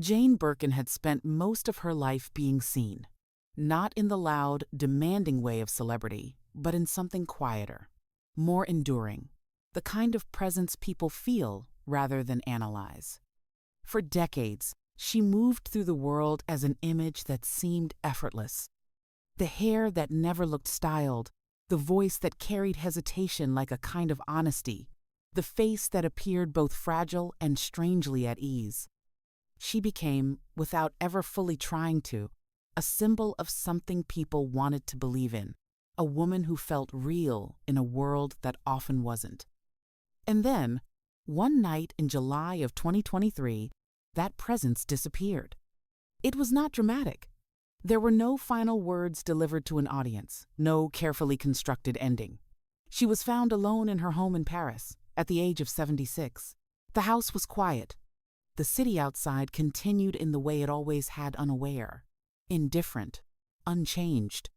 Jane Birkin had spent most of her life being seen, not in the loud, demanding way of celebrity, but in something quieter, more enduring, the kind of presence people feel rather than analyze. For decades, she moved through the world as an image that seemed effortless. The hair that never looked styled, the voice that carried hesitation like a kind of honesty, the face that appeared both fragile and strangely at ease. She became, without ever fully trying to, a symbol of something people wanted to believe in, a woman who felt real in a world that often wasn't. And then, one night in July of 2023, that presence disappeared. It was not dramatic. There were no final words delivered to an audience, no carefully constructed ending. She was found alone in her home in Paris, at the age of 76. The house was quiet. The city outside continued in the way it always had, unaware, indifferent, unchanged.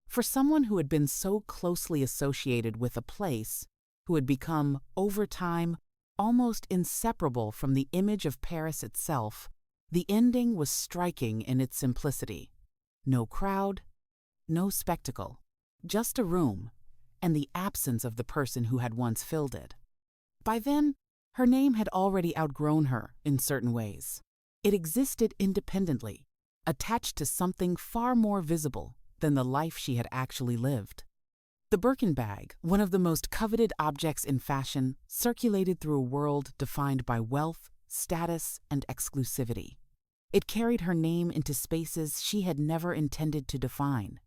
For someone who had been so closely associated with a place, who had become, over time, almost inseparable from the image of Paris itself, the ending was striking in its simplicity. No crowd, no spectacle, just a room, and the absence of the person who had once filled it. By then, her name had already outgrown her in certain ways. It existed independently, attached to something far more visible than the life she had actually lived. The Birkin bag, one of the most coveted objects in fashion, circulated through a world defined by wealth, status, and exclusivity. It carried her name into spaces she had never intended to define.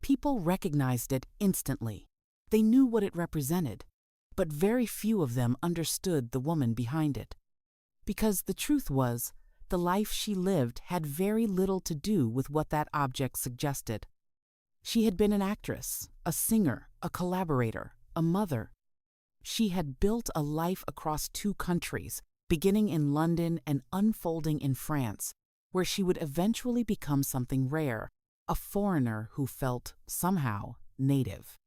People recognized it instantly. They knew what it represented, but very few of them understood the woman behind it. Because the truth was, the life she lived had very little to do with what that object suggested. She had been an actress, a singer, a collaborator, a mother. She had built a life across 2 countries, beginning in London and unfolding in France, where she would eventually become something rare, a foreigner who felt, somehow, native.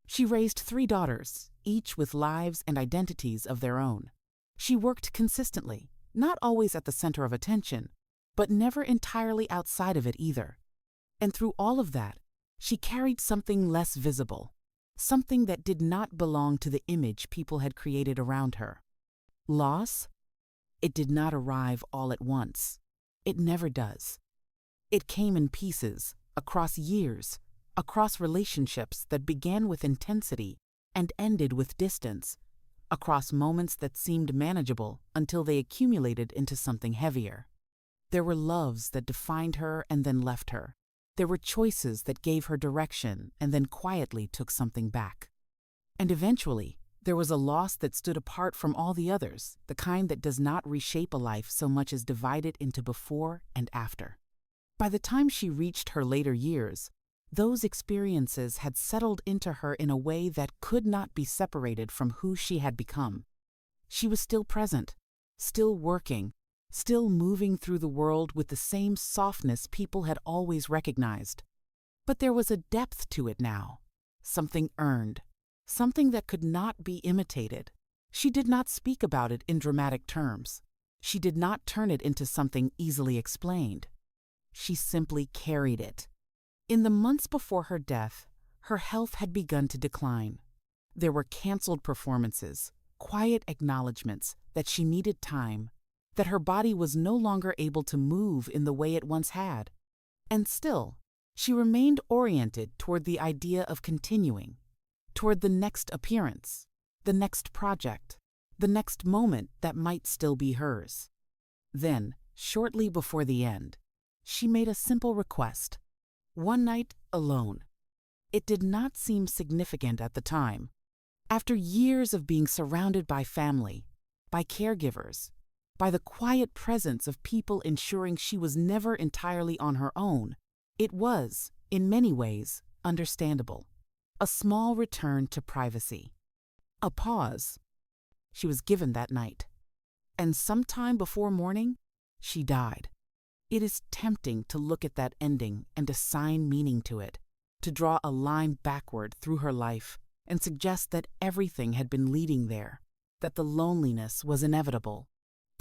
She raised 3 daughters, each with lives and identities of their own. She worked consistently, not always at the center of attention, but never entirely outside of it either. And through all of that, she carried something less visible, something that did not belong to the image people had created around her. Loss? It did not arrive all at once. It never does. It came in pieces, across years, across relationships that began with intensity and ended with distance, across moments that seemed manageable until they accumulated into something heavier. There were loves that defined her and then left her. There were choices that gave her direction and then quietly took something back. And eventually, there was a loss that stood apart from all the others, the kind that does not reshape a life so much as divide it into before and after. By the time she reached her later years, those experiences had settled into her in a way that could not be separated from who she had become. She was still present, still working, still moving through the world with the same softness people had always recognized. But there was a depth to it now, something earned, something that could not be imitated. She did not speak about it in dramatic terms. She did not turn it into something easily explained. She simply carried it. In the months before her death, her health had begun to decline. There were canceled performances, quiet acknowledgments that she needed time, that her body was no longer able to move in the way it once had. And still, she remained oriented toward the idea of continuing, toward the next appearance, the next project, the next moment that might still be hers. Then, shortly before the end, she made a simple request. One night alone. It did not seem significant at the time. After years of being surrounded by family, by caregivers, by the quiet presence of people ensuring she was never entirely on her own, it was, in many ways, understandable. A small return to privacy. A pause. She was given that night. And sometime before morning, she died. It is tempting to look at that ending and assign meaning to it, to draw a line backward through her life and suggest that everything had been leading there, that the loneliness was inevitable,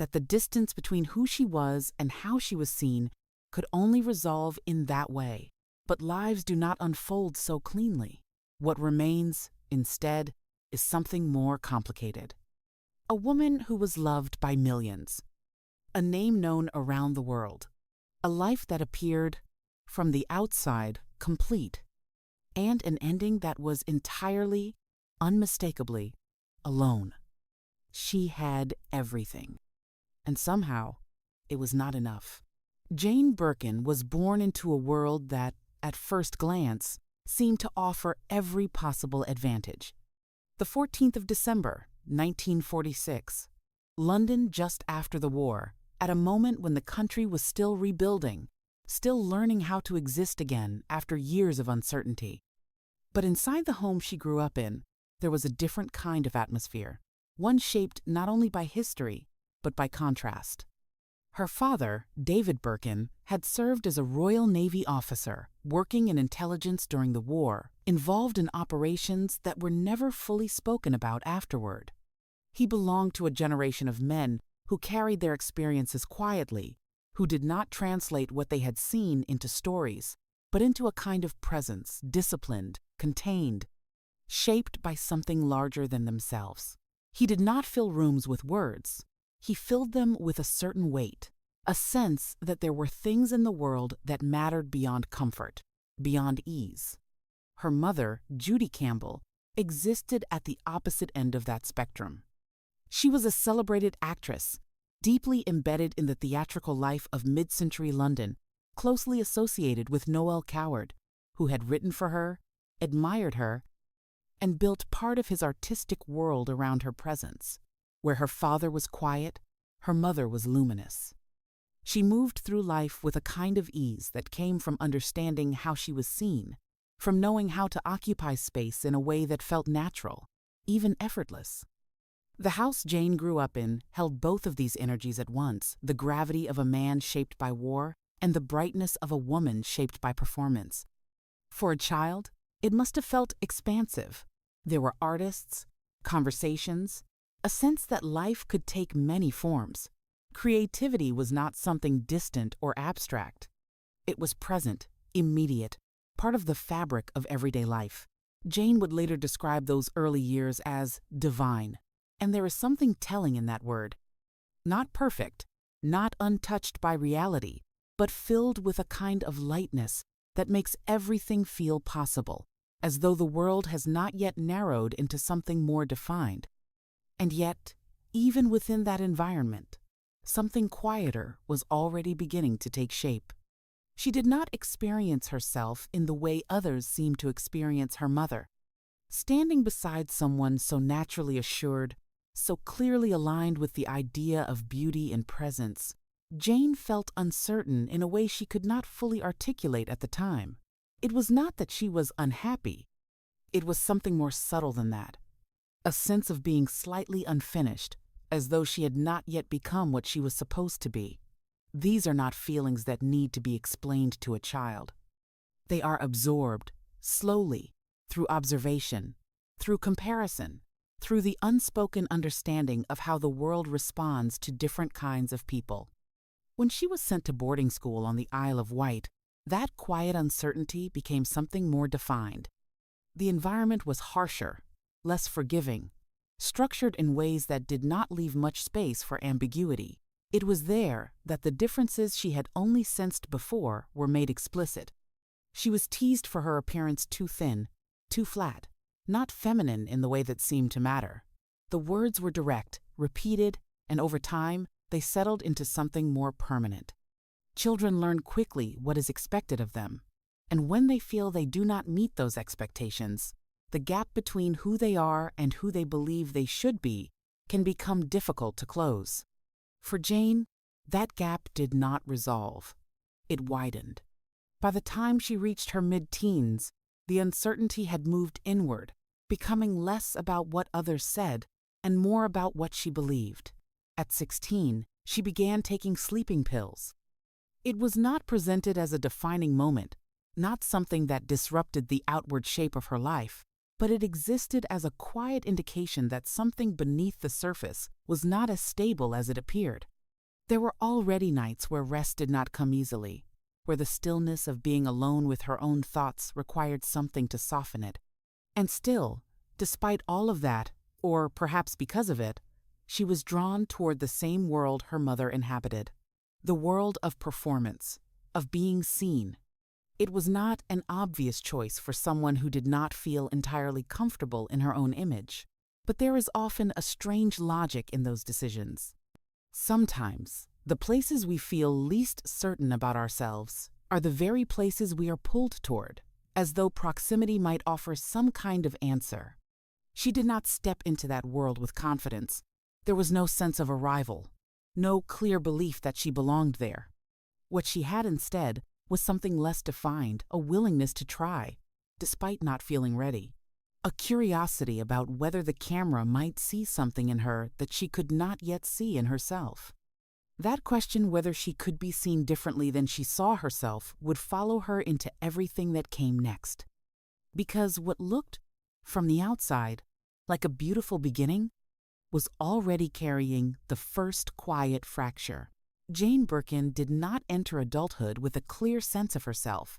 that the distance between who she was and how she was seen could only resolve in that way. But lives do not unfold so cleanly. What remains, instead, is something more complicated. A woman who was loved by millions. A name known around the world. A life that appeared, from the outside, complete. And an ending that was entirely, unmistakably, alone. She had everything. And somehow, it was not enough. Jane Birkin was born into a world that, at first glance, seemed to offer every possible advantage. The 14th of December, 1946. London just after the war, at a moment when the country was still rebuilding, still learning how to exist again after years of uncertainty. But inside the home she grew up in, there was a different kind of atmosphere, one shaped not only by history, but by contrast. Her father, David Birkin, had served as a Royal Navy officer, working in intelligence during the war, involved in operations that were never fully spoken about afterward. He belonged to a generation of men who carried their experiences quietly, who did not translate what they had seen into stories, but into a kind of presence, disciplined, contained, shaped by something larger than themselves. He did not fill rooms with words. He filled them with a certain weight, a sense that there were things in the world that mattered beyond comfort, beyond ease. Her mother, Judy Campbell, existed at the opposite end of that spectrum. She was a celebrated actress, deeply embedded in the theatrical life of mid-century London, closely associated with Noel Coward, who had written for her, admired her, and built part of his artistic world around her presence. Where her father was quiet, her mother was luminous. She moved through life with a kind of ease that came from understanding how she was seen, from knowing how to occupy space in a way that felt natural, even effortless. The house Jane grew up in held both of these energies at once, the gravity of a man shaped by war and the brightness of a woman shaped by performance. For a child, it must have felt expansive. There were artists, conversations, a sense that life could take many forms. Creativity was not something distant or abstract. It was present, immediate, part of the fabric of everyday life. Jane would later describe those early years as divine, and there is something telling in that word. Not perfect, not untouched by reality, but filled with a kind of lightness that makes everything feel possible, as though the world has not yet narrowed into something more defined. And yet, even within that environment, something quieter was already beginning to take shape. She did not experience herself in the way others seemed to experience her mother. Standing beside someone so naturally assured, so clearly aligned with the idea of beauty and presence, Jane felt uncertain in a way she could not fully articulate at the time. It was not that she was unhappy. It was something more subtle than that. A sense of being slightly unfinished, as though she had not yet become what she was supposed to be. These are not feelings that need to be explained to a child. They are absorbed, slowly, through observation, through comparison, through the unspoken understanding of how the world responds to different kinds of people. When she was sent to boarding school on the Isle of Wight, that quiet uncertainty became something more defined. The environment was harsher, less forgiving, structured in ways that did not leave much space for ambiguity. It was there that the differences she had only sensed before were made explicit. She was teased for her appearance too thin, too flat, not feminine in the way that seemed to matter. The words were direct, repeated, and over time, they settled into something more permanent. Children learn quickly what is expected of them, and when they feel they do not meet those expectations, the gap between who they are and who they believe they should be can become difficult to close. For Jane, that gap did not resolve. It widened. By the time she reached her mid-teens, the uncertainty had moved inward, becoming less about what others said and more about what she believed. At 16, she began taking sleeping pills. It was not presented as a defining moment, not something that disrupted the outward shape of her life, but it existed as a quiet indication that something beneath the surface was not as stable as it appeared. There were already nights where rest did not come easily, where the stillness of being alone with her own thoughts required something to soften it. And still, despite all of that, or perhaps because of it, she was drawn toward the same world her mother inhabited. The world of performance, of being seen. It was not an obvious choice for someone who did not feel entirely comfortable in her own image, but there is often a strange logic in those decisions. Sometimes, the places we feel least certain about ourselves are the very places we are pulled toward, as though proximity might offer some kind of answer. She did not step into that world with confidence. There was no sense of arrival, no clear belief that she belonged there. What she had instead was something less defined, a willingness to try, despite not feeling ready. A curiosity about whether the camera might see something in her that she could not yet see in herself. That question, whether she could be seen differently than she saw herself, would follow her into everything that came next. Because what looked, from the outside, like a beautiful beginning, was already carrying the first quiet fracture. Jane Birkin did not enter adulthood with a clear sense of herself.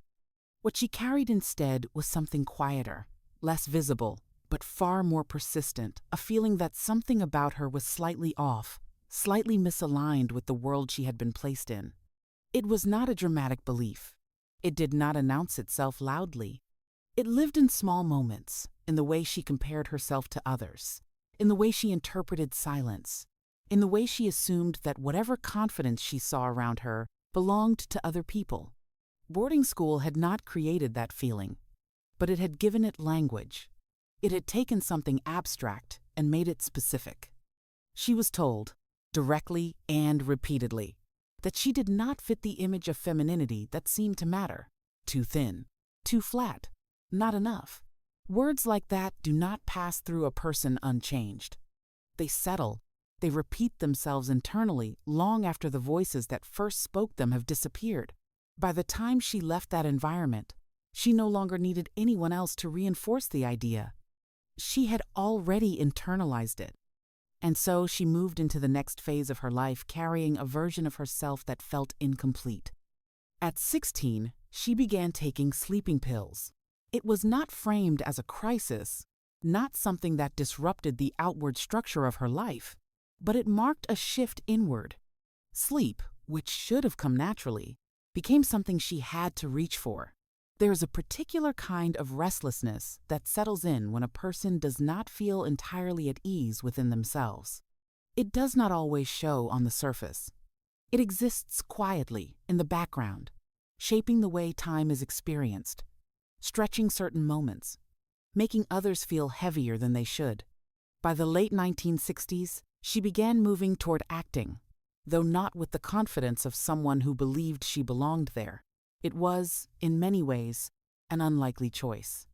What she carried instead was something quieter, less visible, but far more persistent, a feeling that something about her was slightly off, slightly misaligned with the world she had been placed in. It was not a dramatic belief. It did not announce itself loudly. It lived in small moments, in the way she compared herself to others, in the way she interpreted silence, in the way she assumed that whatever confidence she saw around her belonged to other people. Boarding school had not created that feeling, but it had given it language. It had taken something abstract and made it specific. She was told, directly and repeatedly, that she did not fit the image of femininity that seemed to matter. Too thin, too flat, not enough. Words like that do not pass through a person unchanged. They settle, they repeat themselves internally long after the voices that first spoke them have disappeared. By the time she left that environment, she no longer needed anyone else to reinforce the idea. She had already internalized it. And so she moved into the next phase of her life carrying a version of herself that felt incomplete. At 16, she began taking sleeping pills. It was not framed as a crisis, not something that disrupted the outward structure of her life, but it marked a shift inward. Sleep, which should have come naturally, became something she had to reach for. There is a particular kind of restlessness that settles in when a person does not feel entirely at ease within themselves. It does not always show on the surface. It exists quietly in the background, shaping the way time is experienced, stretching certain moments, making others feel heavier than they should. By the late 1960s, she began moving toward acting, though not with the confidence of someone who believed she belonged there. It was, in many ways, an unlikely choice.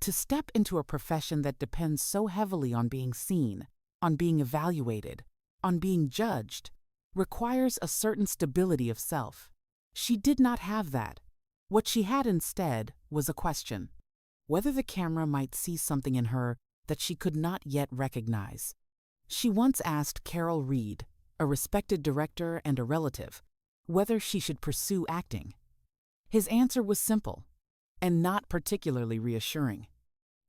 To step into a profession that depends so heavily on being seen, on being evaluated, on being judged, requires a certain stability of self. She did not have that. What she had instead was a question: whether the camera might see something in her that she could not yet recognize. She once asked Carol Reed, a respected director and a relative, whether she should pursue acting. His answer was simple, and not particularly reassuring.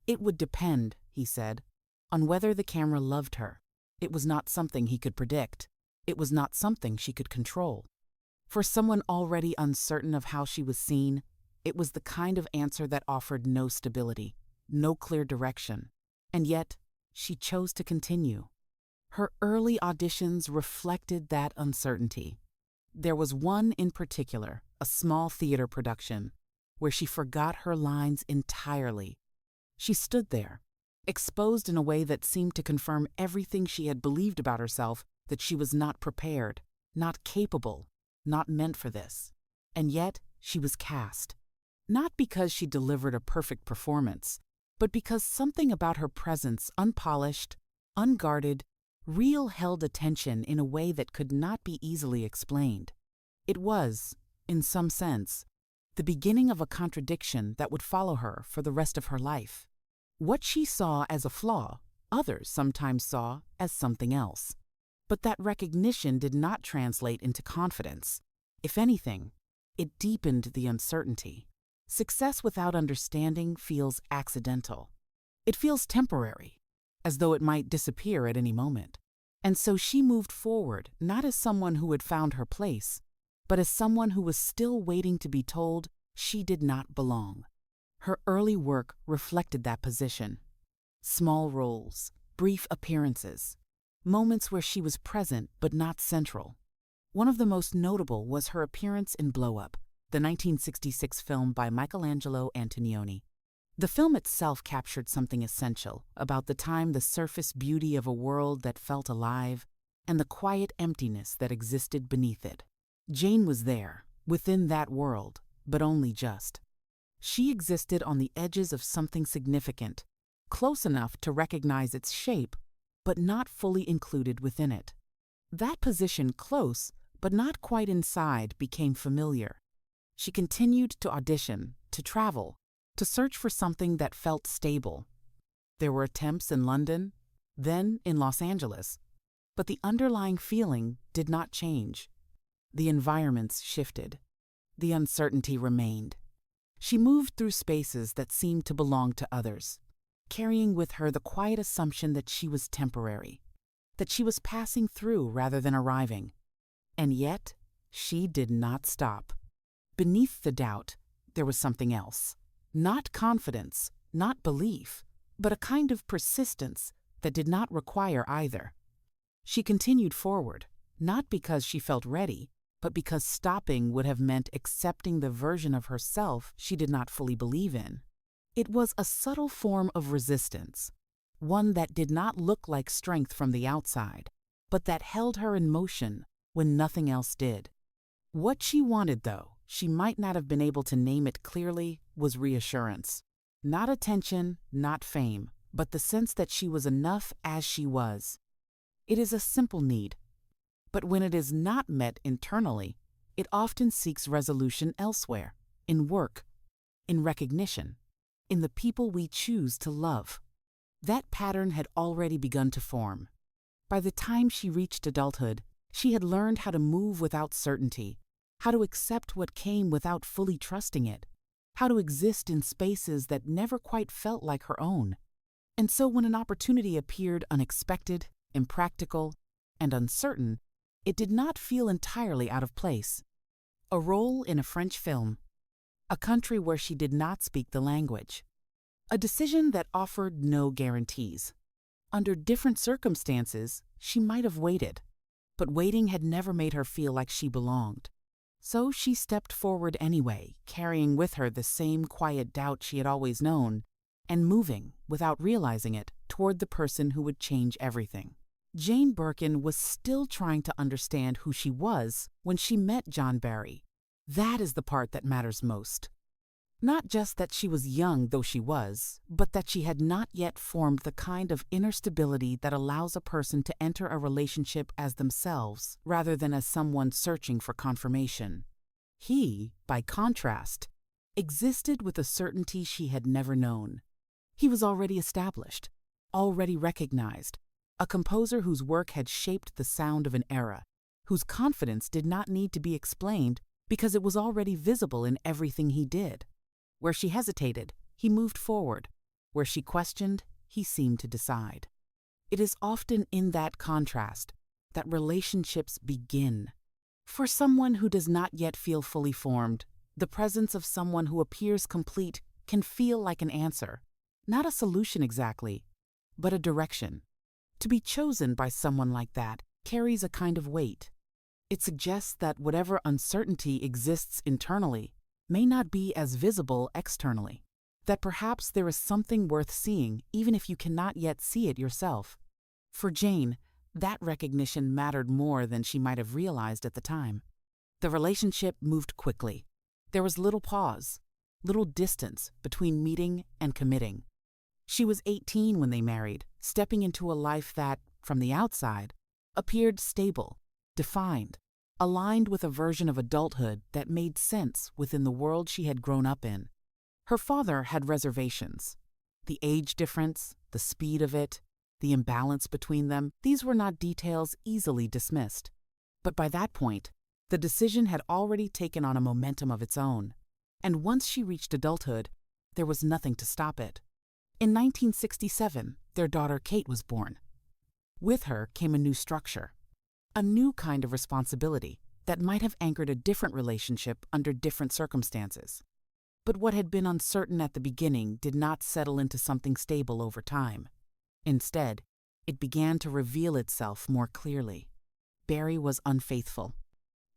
It would depend, he said, on whether the camera loved her. It was not something he could predict. It was not something she could control. For someone already uncertain of how she was seen, it was the kind of answer that offered no stability, no clear direction. And yet, she chose to continue. Her early auditions reflected that uncertainty. There was one in particular, a small theater production, where she forgot her lines entirely. She stood there, exposed in a way that seemed to confirm everything she had believed about herself, that she was not prepared, not capable, not meant for this. And yet, she was cast. Not because she delivered a perfect performance, but because something about her presence, unpolished, unguarded, real, held attention in a way that could not be easily explained. It was, in some sense, the beginning of a contradiction that would follow her for the rest of her life. What she saw as a flaw, others sometimes saw as something else. But that recognition did not translate into confidence. If anything, it deepened the uncertainty. Success without understanding feels accidental. It feels temporary, as though it might disappear at any moment. And so she moved forward, not as someone who had found her place, but as someone who was still waiting to be told she did not belong. Her early work reflected that position. Small roles, brief appearances, moments where she was present but not central. One of the most notable was her appearance in Blow Up, the 1966 film by Michelangelo Antonioni. The film itself captured something essential about the time, the surface beauty of a world that felt alive, and the quiet emptiness that existed beneath it. Jane was there, within that world, but only just. She existed on the edges of something significant, close enough to recognize its shape, but not fully included within it. That position, close, but not quite inside, became familiar. She continued to audition, to travel, to search for something that felt stable. There were attempts in London, then in Los Angeles, but the underlying feeling did not change. The environments shifted. The uncertainty remained. She moved through spaces that seemed to belong to others, carrying with her the quiet assumption that she was temporary, that she was passing through rather than arriving. And yet, she did not stop. Beneath the doubt, there was something else. Not confidence, not belief, but a kind of persistence that did not require either. She continued forward, not because she felt ready, but because stopping would have meant accepting the version of herself she did not fully believe in. It was a subtle form of resistance, one that did not look like strength from the outside, but that held her in motion when nothing else did. What she wanted, though she might not have been able to name it clearly, was reassurance. Not attention, not fame, but the sense that she was enough as she was. It is a simple need, but when it is not met internally, it often seeks resolution elsewhere, in work, in recognition, in the people we choose to love. That pattern had already begun to form. By the time she reached adulthood, she had learned how to move without certainty, how to accept what came without fully trusting it, how to exist in spaces that never quite felt like her own. And so when an opportunity appeared unexpected, impractical, and uncertain, it did not feel entirely out of place. A role in a French film, a country where she did not speak the language, a decision that offered no guarantees. Under different circumstances, she might have waited, but waiting had never made her feel like she belonged. So she stepped forward anyway, carrying with her the same quiet doubt she had always known, and moving, without realizing it, toward the person who would change everything. Jane Birkin was still trying to understand who she was when she met John Barry. That is the part that matters most. Not just that she was young, though she was, but that she had not yet formed the kind of inner stability that allows a person to enter a relationship as themselves, rather than as someone searching for confirmation. He, by contrast, existed with a certainty she had never known. He was already established, already recognized, a composer whose work had shaped the sound of an era, whose confidence did not need to be explained because it was already visible in everything he did. Where she hesitated, he moved forward. Where she questioned, he seemed to decide. It is often in that contrast that relationships begin. For someone who does not yet feel fully formed, the presence of someone who appears complete can feel like an answer, not a solution exactly, but a direction. To be chosen by someone like that carries a kind of weight. It suggests that whatever uncertainty exists internally may not be as visible externally, that perhaps there is something worth seeing even if you cannot yet see it yourself. For Jane, that recognition mattered more than she might have realized at the time. The relationship moved quickly. There was little pause, little distance between meeting and committing. She was 18 when they married, stepping into a life that, from the outside, appeared stable, defined, aligned with a version of adulthood that made sense within the world she had grown up in. Her father had reservations. The age difference, the speed of it, the imbalance between them, these were not details easily dismissed. But by that point, the decision had already taken on a momentum of its own. And once she reached adulthood, there was nothing to stop it. In 1967, their daughter Kate was born. With her came a new structure, a new kind of responsibility that might have anchored a different relationship under different circumstances. But what had been uncertain at the beginning did not settle into something stable over time. Instead, it began to reveal itself more clearly. Barry was unfaithful.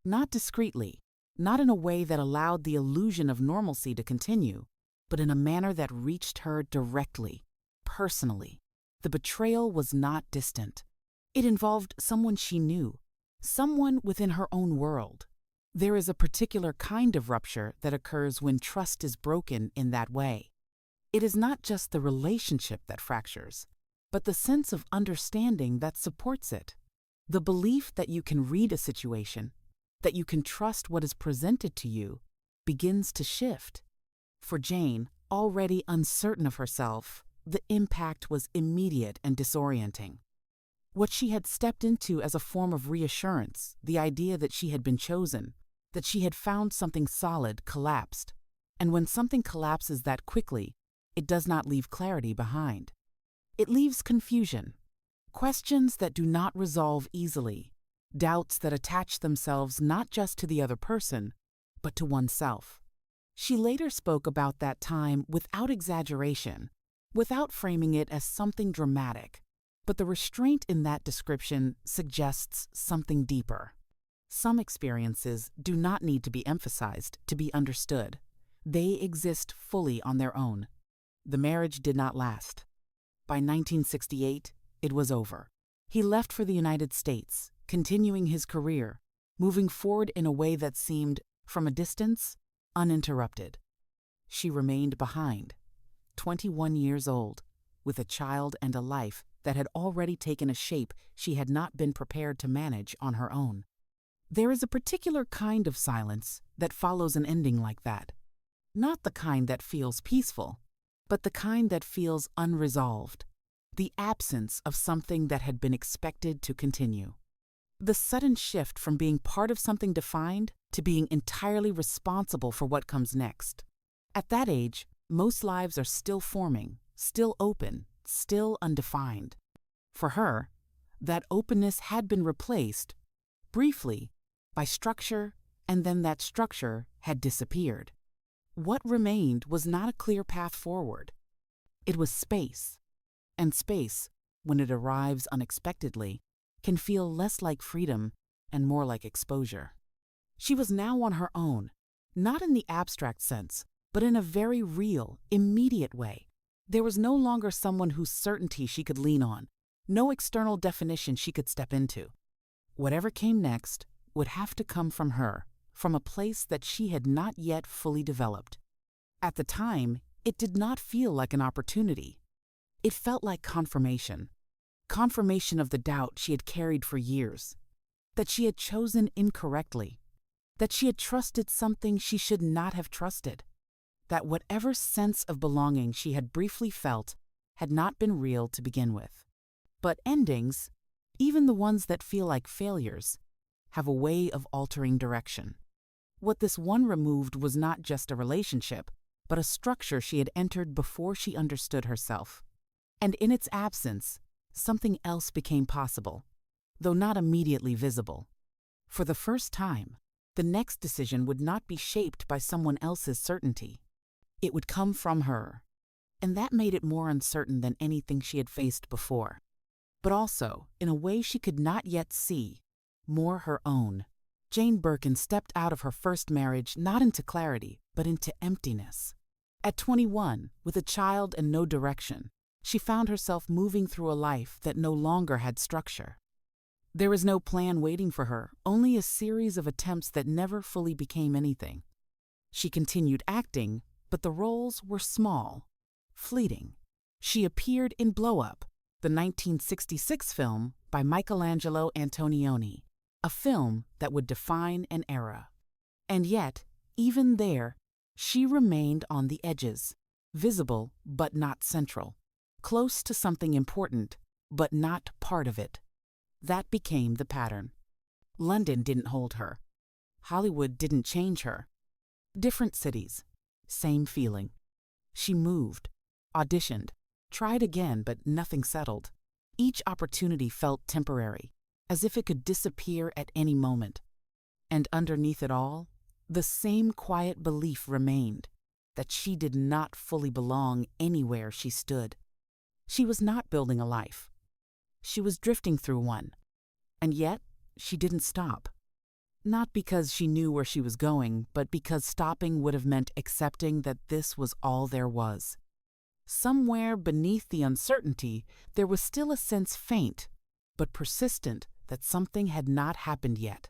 Not discreetly, not in a way that allowed the illusion of normalcy to continue, but in a manner that reached her directly, personally. The betrayal was not distant. It involved someone she knew, someone within her own world. There is a particular kind of rupture that occurs when trust is broken in that way. It is not just the relationship that fractures, but the sense of understanding that supports it. The belief that you can read a situation, that you can trust what is presented to you, begins to shift. For Jane, already uncertain of herself, the impact was immediate and disorienting. What she had stepped into as a form of reassurance, the idea that she had been chosen, that she had found something solid, collapsed. And when something collapses that quickly, it does not leave clarity behind. It leaves confusion, questions that do not resolve easily, doubts that attach themselves not just to the other person, but to oneself. She later spoke about that time without exaggeration, without framing it as something dramatic, but the restraint in that description suggests something deeper. Some experiences do not need to be emphasized to be understood. They exist fully on their own. The marriage did not last. By 1968, it was over. He left for the United States, continuing his career, moving forward in a way that seemed, from a distance, uninterrupted. She remained behind, 21 years old, with a child and a life that had already taken a shape she had not been prepared to manage on her own. There is a particular kind of silence that follows an ending like that. Not the kind that feels peaceful, but the kind that feels unresolved. The absence of something that had been expected to continue. The sudden shift from being part of something defined to being entirely responsible for what comes next. At that age, most lives are still forming, still open, still undefined. For her, that openness had been replaced, briefly, by structure, and then that structure had disappeared. What remained was not a clear path forward. It was space. And space, when it arrives unexpectedly, can feel less like freedom and more like exposure. She was now on her own, not in the abstract sense, but in a very real, immediate way. There was no longer someone whose certainty she could lean on, no external definition she could step into. Whatever came next would have to come from her, from a place that she had not yet fully developed. At the time, it did not feel like an opportunity. It felt like confirmation. Confirmation of the doubt she had carried for years. That she had chosen incorrectly. That she had trusted something she should not have trusted. That whatever sense of belonging she had briefly felt had not been real to begin with. But endings, even the ones that feel like failures, have a way of altering direction. What this one removed was not just a relationship, but a structure she had entered before she understood herself. And in its absence, something else became possible, though not immediately visible. For the first time, the next decision would not be shaped by someone else's certainty. It would come from her, and that made it more uncertain than anything she had faced before. But also, in a way she could not yet see, more her own. Jane Birkin stepped out of her first marriage not into clarity, but into emptiness. At 21, with a child and no direction, she found herself moving through a life that no longer had structure. There was no plan waiting for her, only a series of attempts that never fully became anything. She continued acting, but the roles were small, fleeting. She appeared in Blow Up, the 1966 film by Michelangelo Antonioni, a film that would define an era. And yet, even there, she remained on the edges. visible but not central, close to something important but not part of it. That became the pattern. London didn't hold her. Hollywood didn't change her. Different cities, same feeling. She moved, auditioned, tried again, but nothing settled. Each opportunity felt temporary, as if it could disappear at any moment. And underneath it all, the same quiet belief remained that she did not fully belong anywhere she stood. She was not building a life. She was drifting through one. And yet, she didn't stop. Not because she knew where she was going, but because stopping would have meant accepting that this was all there was. Somewhere beneath the uncertainty, there was still a sense faint, but persistent, that something had not happened yet,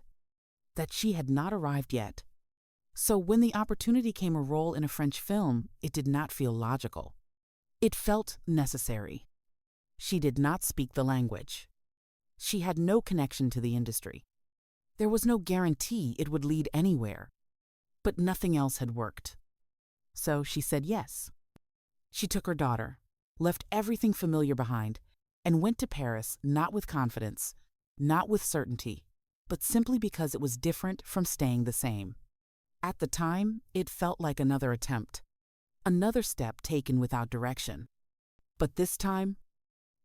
that she had not arrived yet. So when the opportunity came a role in a French film, it did not feel logical. It felt necessary. She did not speak the language. She had no connection to the industry. There was no guarantee it would lead anywhere. But nothing else had worked. So she said yes. She took her daughter, left everything familiar behind, and went to Paris not with confidence, not with certainty, but simply because it was different from staying the same. At the time, it felt like another attempt, another step taken without direction. But this time,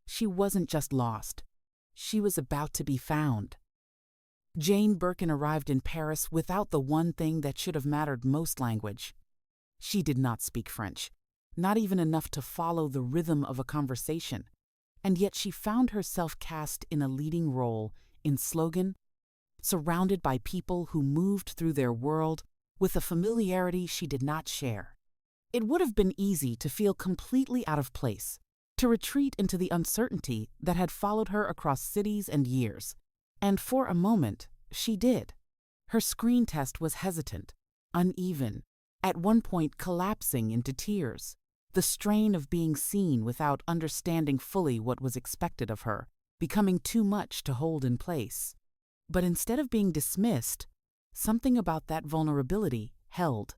she wasn't just lost. She was about to be found. Jane Birkin arrived in Paris without the one thing that should have mattered most: language. She did not speak French, not even enough to follow the rhythm of a conversation, and yet she found herself cast in a leading role in Slogan, surrounded by people who moved through their world with a familiarity she did not share. It would have been easy to feel completely out of place, to retreat into the uncertainty that had followed her across cities and years. And for a moment, she did. Her screen test was hesitant, uneven, at one point collapsing into tears. The strain of being seen without understanding fully what was expected of her, becoming too much to hold in place. But instead of being dismissed, something about that vulnerability held.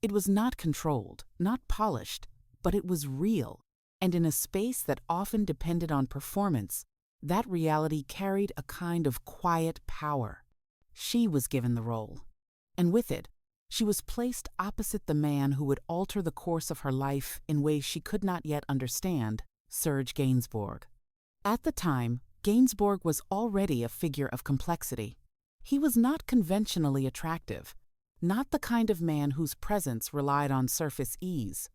It was not controlled, not polished, but it was real. And in a space that often depended on performance, that reality carried a kind of quiet power. She was given the role. And with it, she was placed opposite the man who would alter the course of her life in ways she could not yet understand, Serge Gainsbourg. At the time, Gainsbourg was already a figure of complexity. He was not conventionally attractive, not the kind of man whose presence relied on surface ease.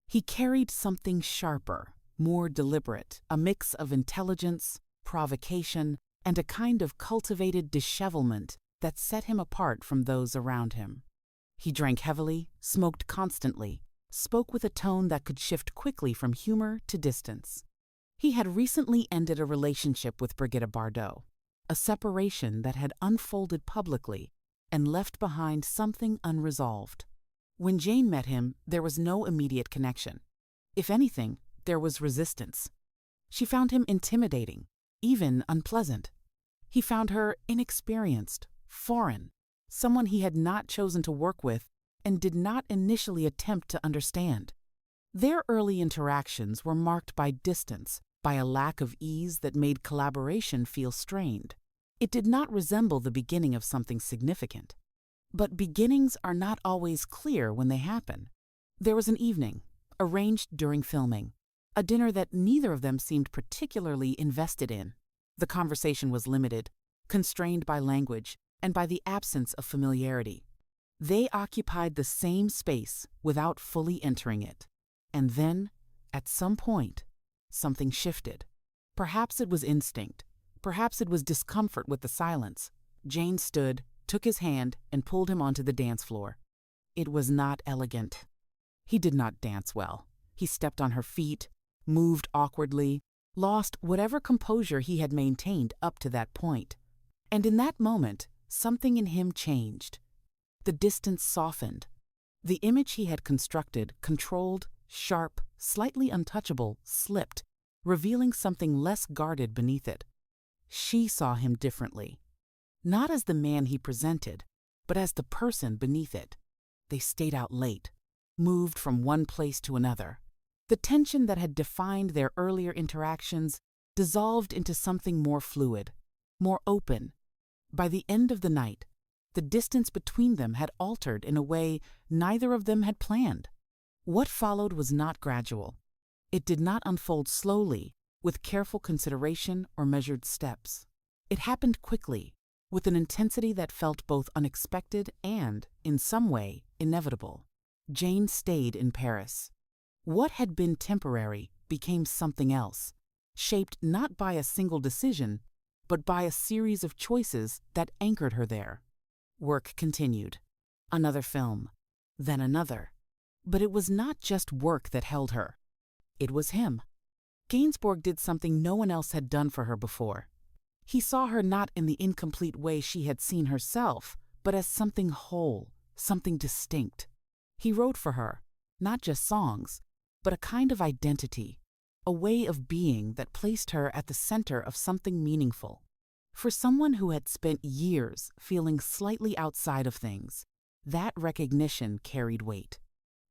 He carried something sharper, more deliberate, a mix of intelligence, provocation, and a kind of cultivated dishevelment that set him apart from those around him. He drank heavily, smoked constantly, spoke with a tone that could shift quickly from humor to distance. He had recently ended a relationship with Brigitte Bardot, a separation that had unfolded publicly and left behind something unresolved. When Jane met him, there was no immediate connection. If anything, there was resistance. She found him intimidating, even unpleasant. He found her inexperienced, foreign, someone he had not chosen to work with and did not initially attempt to understand. Their early interactions were marked by distance, by a lack of ease that made collaboration feel strained. It did not resemble the beginning of something significant. But beginnings are not always clear when they happen. There was an evening, arranged during filming, a dinner that neither of them seemed particularly invested in. The conversation was limited, constrained by language, and by the absence of familiarity. They occupied the same space without fully entering it. And then, at some point, something shifted. Perhaps it was instinct. Perhaps it was discomfort with the silence. Jane stood, took his hand, and pulled him onto the dance floor. It was not elegant. He did not dance well. He stepped on her feet, moved awkwardly, lost whatever composure he had maintained up to that point. And in that moment, something in him changed. The distance softened. The image he had constructed, controlled, sharp, slightly untouchable, slipped, revealing something less guarded beneath it. She saw him differently. Not as the man he presented, but as the person beneath it. They stayed out late. moved from one place to another. The tension that had defined their earlier interactions dissolved into something more fluid, more open. By the end of the night, the distance between them had altered in a way neither of them had planned. What followed was not gradual. It did not unfold slowly, with careful consideration or measured steps. It happened quickly, with an intensity that felt both unexpected and, in some way, inevitable. Jane stayed in Paris. What had been temporary became something else, shaped not by a single decision, but by a series of choices that anchored her there. Work continued. Another film, then another. But it was not just work that held her. It was him. Gainsbourg did something no one else had done for her before. He saw her not in the incomplete way she had seen herself, but as something whole, something distinct. He wrote for her, not just songs, but a kind of identity, a way of being that placed her at the center of something meaningful. For someone who had spent years feeling slightly outside of things, that recognition carried weight.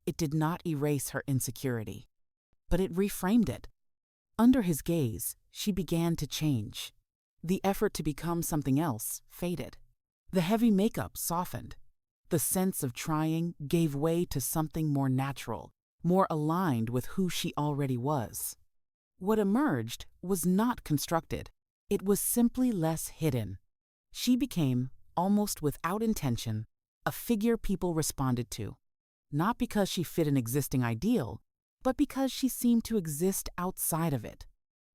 It did not erase her insecurity, but it reframed it. Under his gaze, she began to change. The effort to become something else faded. The heavy makeup softened. The sense of trying gave way to something more natural, more aligned with who she already was. What emerged was not constructed. It was simply less hidden. She became, almost without intention, a figure people responded to. Not because she fit an existing ideal, but because she seemed to exist outside of it.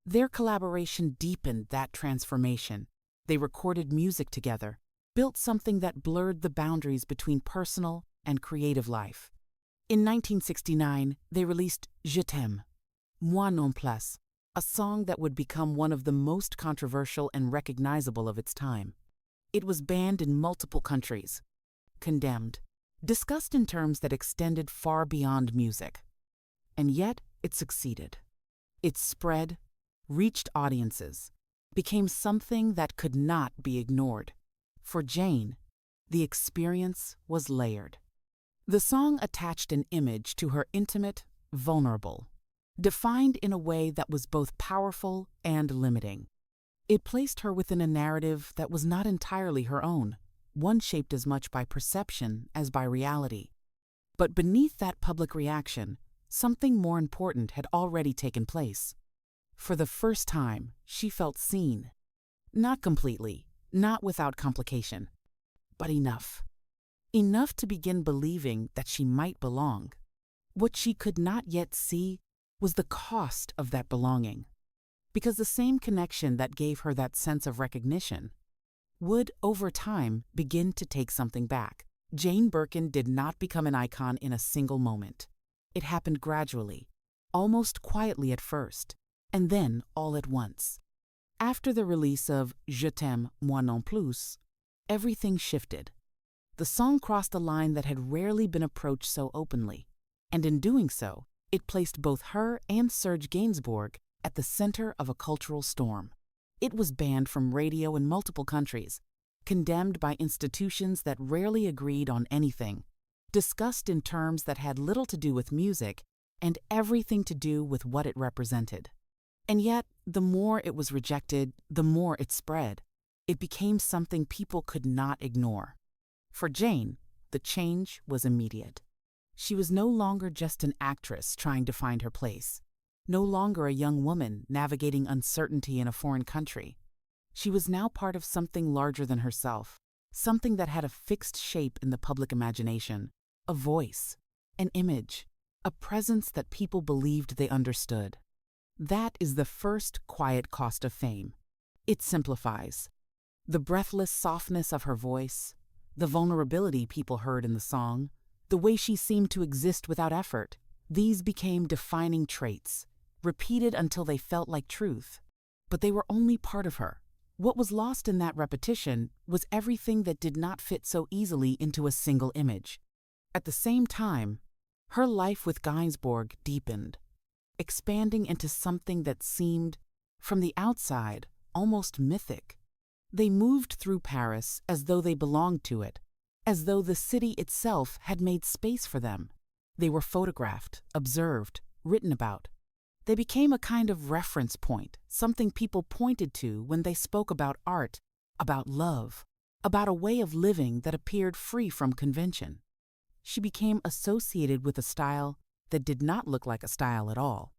Their collaboration deepened that transformation. They recorded music together, built something that blurred the boundaries between personal and creative life. In 1969, they released Je t'aime, moi non plus, a song that would become one of the most controversial and recognizable of its time. It was banned in multiple countries, condemned, discussed in terms that extended far beyond music. And yet, it succeeded. It spread, reached audiences, became something that could not be ignored. For Jane, the experience was layered. The song attached an image to her intimate, vulnerable, defined in a way that was both powerful and limiting. It placed her within a narrative that was not entirely her own, one shaped as much by perception as by reality. But beneath that public reaction, something more important had already taken place. For the first time, she felt seen. Not completely, not without complication, but enough. Enough to begin believing that she might belong. What she could not yet see was the cost of that belonging. Because the same connection that gave her that sense of recognition would, over time, begin to take something back. Jane Birkin did not become an icon in a single moment. It happened gradually, almost quietly at first, and then all at once. After the release of Je t'aime, moi non plus, everything shifted. The song crossed a line that had rarely been approached so openly, and in doing so, it placed both her and Serge Gainsbourg at the center of a cultural storm. It was banned from radio in multiple countries, condemned by institutions that rarely agreed on anything, discussed in terms that had little to do with music and everything to do with what it represented. And yet, the more it was rejected, the more it spread. It became something people could not ignore. For Jane, the change was immediate. She was no longer just an actress trying to find her place, no longer a young woman navigating uncertainty in a foreign country. She was now part of something larger than herself, something that had a fixed shape in the public imagination, a voice, an image, a presence that people believed they understood. That is the first quiet cost of fame. It simplifies. The breathless softness of her voice, the vulnerability people heard in the song, the way she seemed to exist without effort, these became defining traits, repeated until they felt like truth. But they were only part of her. What was lost in that repetition was everything that did not fit so easily into a single image. At the same time, her life with Gainsbourg deepened, expanding into something that seemed, from the outside, almost mythic. They moved through Paris as though they belonged to it, as though the city itself had made space for them. They were photographed, observed, written about. They became a kind of reference point, something people pointed to when they spoke about art, about love, about a way of living that appeared free from convention. She became associated with a style that did not look like a style at all.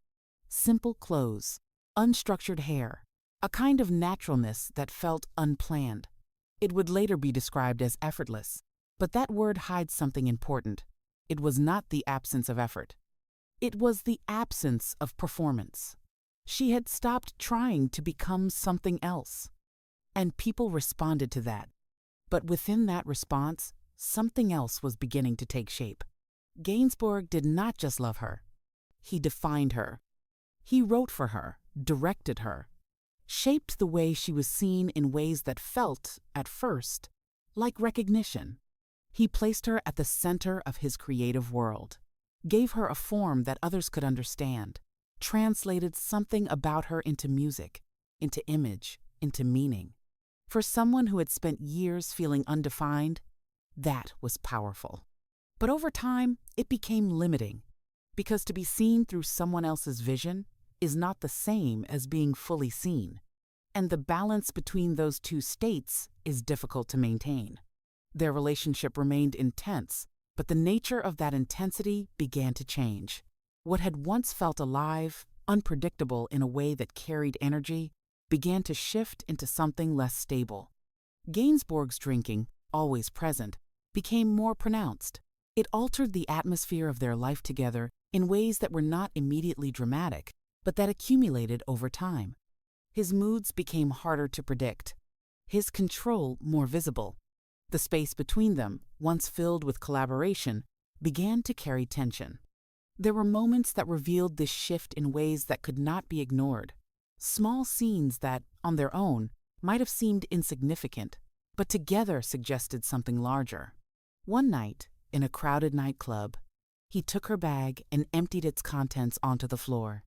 Simple clothes, unstructured hair, a kind of naturalness that felt unplanned. It would later be described as effortless, but that word hides something important. It was not the absence of effort. It was the absence of performance. She had stopped trying to become something else. And people responded to that. But within that response, something else was beginning to take shape. Gainsbourg did not just love her. He defined her. He wrote for her, directed her, shaped the way she was seen in ways that felt, at first, like recognition. He placed her at the center of his creative world, gave her a form that others could understand, translated something about her into music, into image, into meaning. For someone who had spent years feeling undefined, that was powerful. But over time, it became limiting, because to be seen through someone else's vision is not the same as being fully seen, and the balance between those two states is difficult to maintain. Their relationship remained intense, but the nature of that intensity began to change. What had once felt alive, unpredictable in a way that carried energy, began to shift into something less stable. Gainsbourg's drinking, always present, became more pronounced. It altered the atmosphere of their life together in ways that were not immediately dramatic, but that accumulated over time. His moods became harder to predict, his control more visible. The space between them, once filled with collaboration, began to carry tension. There were moments that revealed this shift in ways that could not be ignored. Small scenes that, on their own, might have seemed insignificant, but together suggested something larger. One night, in a crowded nightclub, he took her bag and emptied its contents onto the floor.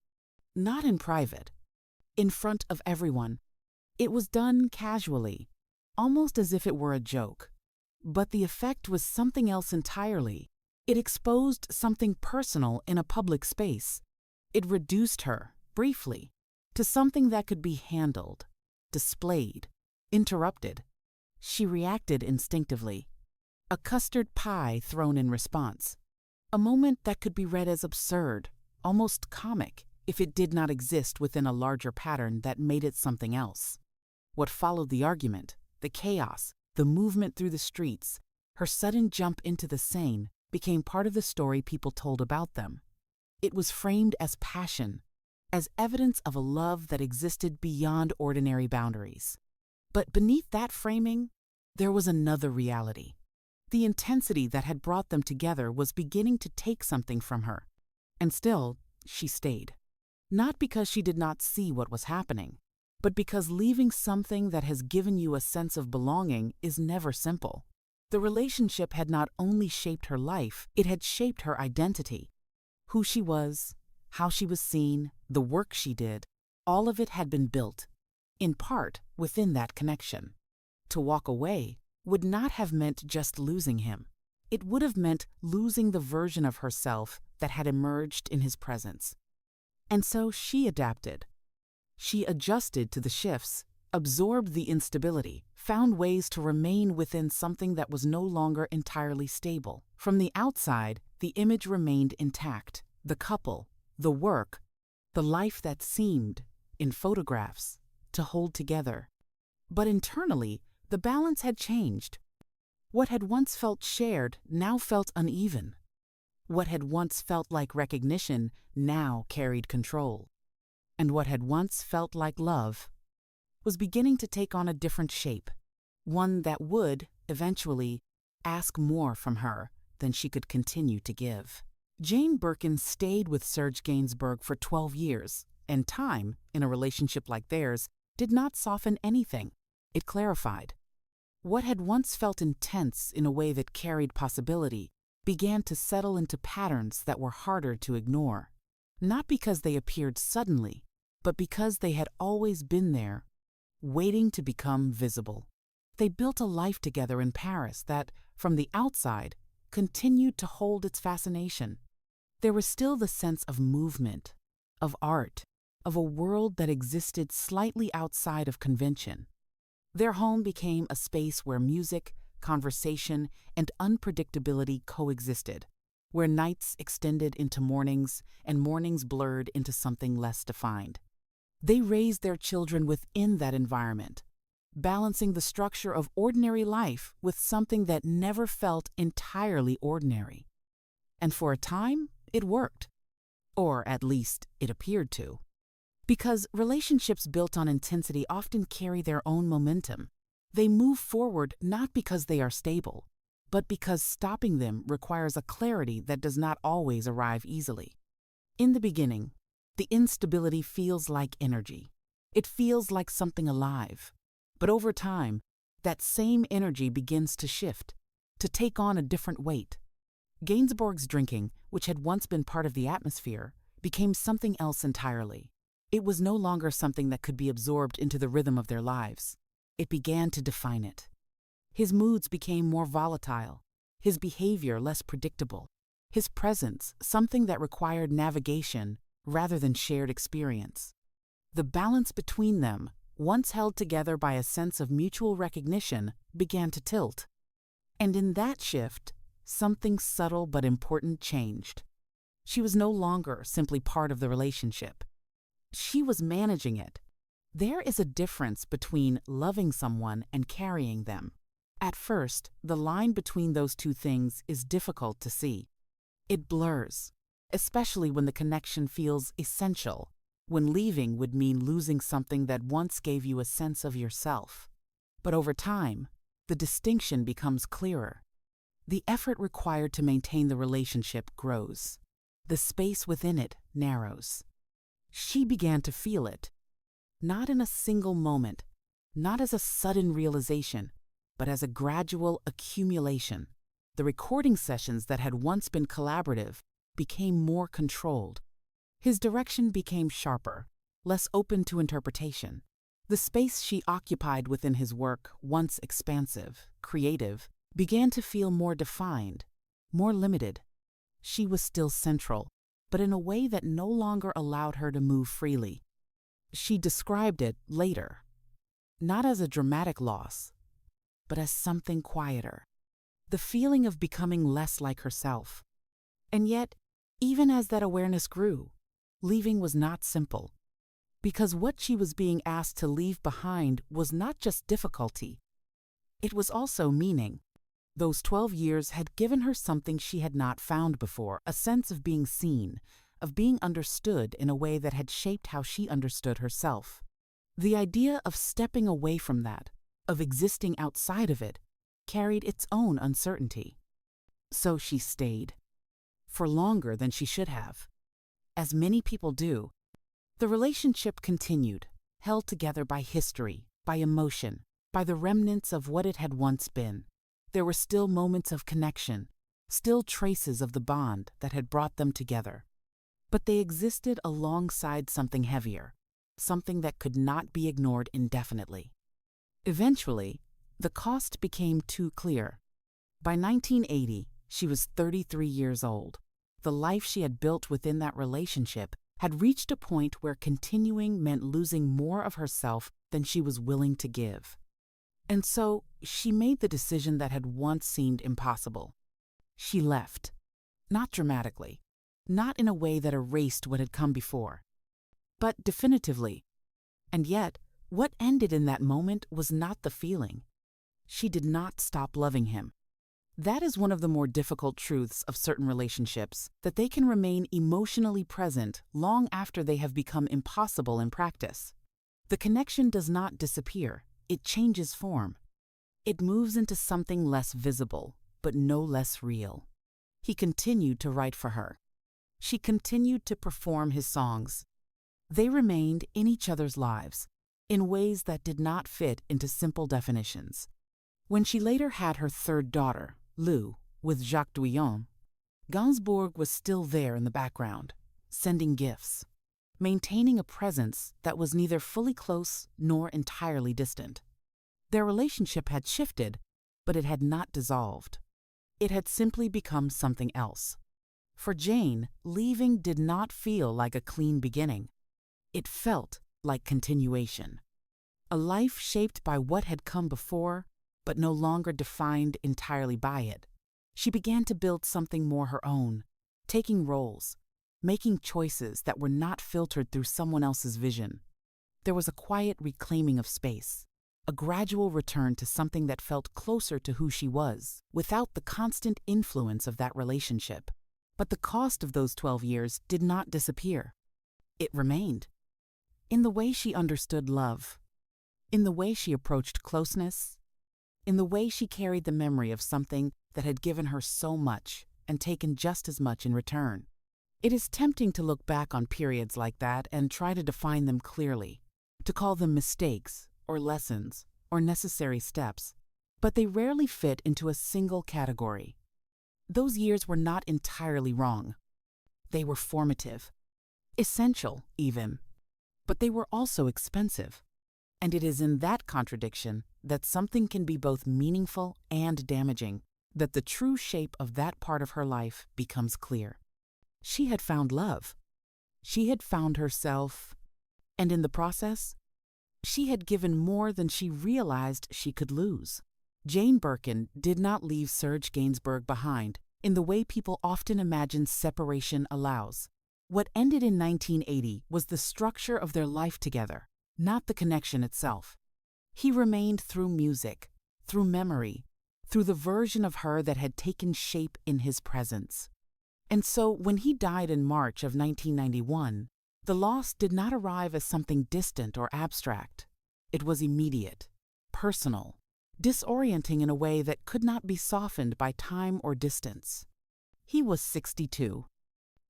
Not in private, in front of everyone. It was done casually, almost as if it were a joke. But the effect was something else entirely. It exposed something personal in a public space. It reduced her, briefly, to something that could be handled, displayed, interrupted. She reacted instinctively. A custard pie thrown in response. A moment that could be read as absurd, almost comic, if it did not exist within a larger pattern that made it something else. What followed the argument, the chaos, the movement through the streets, her sudden jump into the Seine, became part of the story people told about them. It was framed as passion, as evidence of a love that existed beyond ordinary boundaries. But beneath that framing, there was another reality. The intensity that had brought them together was beginning to take something from her. And still, she stayed. Not because she did not see what was happening, but because leaving something that has given you a sense of belonging is never simple. The relationship had not only shaped her life, it had shaped her identity. Who she was, how she was seen, the work she did, all of it had been built, in part, within that connection. To walk away would not have meant just losing him. It would have meant losing the version of herself that had emerged in his presence. And so she adapted. She adjusted to the shifts, absorbed the instability, found ways to remain within something that was no longer entirely stable. From the outside, the image remained intact. The couple, the work, the life that seemed, in photographs, to hold together. But internally, the balance had changed. What had once felt shared now felt uneven. What had once felt like recognition now carried control. And what had once felt like love was beginning to take on a different shape, one that would, eventually, ask more from her than she could continue to give. Jane Birkin stayed with Serge Gainsbourg for 12 years, and time, in a relationship like theirs, did not soften anything. It clarified. What had once felt intense in a way that carried possibility began to settle into patterns that were harder to ignore. Not because they appeared suddenly, but because they had always been there, waiting to become visible. They built a life together in Paris that, from the outside, continued to hold its fascination. There was still the sense of movement, of art, of a world that existed slightly outside of convention. Their home became a space where music, conversation, and unpredictability coexisted, where nights extended into mornings and mornings blurred into something less defined. They raised their children within that environment, balancing the structure of ordinary life with something that never felt entirely ordinary. And for a time, it worked. Or at least, it appeared to. Because relationships built on intensity often carry their own momentum. They move forward not because they are stable, but because stopping them requires a clarity that does not always arrive easily. In the beginning, the instability feels like energy. It feels like something alive. But over time, that same energy begins to shift, to take on a different weight. Gainsbourg's drinking, which had once been part of the atmosphere, became something else entirely. It was no longer something that could be absorbed into the rhythm of their lives. It began to define it. His moods became more volatile, his behavior less predictable, his presence something that required navigation rather than shared experience. The balance between them, once held together by a sense of mutual recognition, began to tilt. And in that shift, something subtle but important changed. She was no longer simply part of the relationship. She was managing it. There is a difference between loving someone and carrying them. At first, the line between those two things is difficult to see. It blurs, especially when the connection feels essential, when leaving would mean losing something that once gave you a sense of yourself. But over time, the distinction becomes clearer. The effort required to maintain the relationship grows. The space within it narrows. She began to feel it, not in a single moment, not as a sudden realization, but as a gradual accumulation. The recording sessions that had once been collaborative became more controlled. His direction became sharper, less open to interpretation. The space she occupied within his work, once expansive, creative, began to feel more defined, more limited. She was still central, but in a way that no longer allowed her to move freely. She described it later, not as a dramatic loss, but as something quieter, the feeling of becoming less like herself. And yet, even as that awareness grew, leaving was not simple, because what she was being asked to leave behind was not just difficulty, it was also meaning. Those 12 years had given her something she had not found before, a sense of being seen, of being understood in a way that had shaped how she understood herself. The idea of stepping away from that, of existing outside of it, carried its own uncertainty. So she stayed. For longer than she should have. As many people do, the relationship continued, held together by history, by emotion, by the remnants of what it had once been. There were still moments of connection, still traces of the bond that had brought them together. But they existed alongside something heavier, something that could not be ignored indefinitely. Eventually, the cost became too clear. By 1980, she was 33 years old. The life she had built within that relationship had reached a point where continuing meant losing more of herself than she was willing to give. And so, she made the decision that had once seemed impossible. She left. Not dramatically, not in a way that erased what had come before, but definitively. And yet, what ended in that moment was not the feeling. She did not stop loving him. That is one of the more difficult truths of certain relationships, that they can remain emotionally present long after they have become impossible in practice. The connection does not disappear, it changes form. It moves into something less visible, but no less real. He continued to write for her. She continued to perform his songs. They remained in each other's lives, in ways that did not fit into simple definitions. When she later had her third daughter, Lou, with Jacques Douillon, Gainsbourg was still there in the background, sending gifts, maintaining a presence that was neither fully close nor entirely distant. Their relationship had shifted, but it had not dissolved. It had simply become something else. For Jane, leaving did not feel like a clean beginning. It felt like continuation. A life shaped by what had come before, but no longer defined entirely by it. She began to build something more her own, taking roles, making choices that were not filtered through someone else's vision. There was a quiet reclaiming of space, a gradual return to something that felt closer to who she was, without the constant influence of that relationship. But the cost of those 12 years did not disappear. It remained. In the way she understood love, in the way she approached closeness, in the way she carried the memory of something that had given her so much and taken just as much in return. It is tempting to look back on periods like that and try to define them clearly, to call them mistakes or lessons or necessary steps, but they rarely fit into a single category. Those years were not entirely wrong. They were formative, essential even, but they were also expensive. And it is in that contradiction that something can be both meaningful and damaging, that the true shape of that part of her life becomes clear. She had found love. She had found herself, and in the process, she had given more than she realized she could lose. Jane Birkin did not leave Serge Gainsbourg behind in the way people often imagine separation allows. What ended in 1980 was the structure of their life together, not the connection itself. He remained through music, through memory, through the version of her that had taken shape in his presence. And so when he died in March of 1991, the loss did not arrive as something distant or abstract. It was immediate, personal, disorienting in a way that could not be softened by time or distance. He was 62.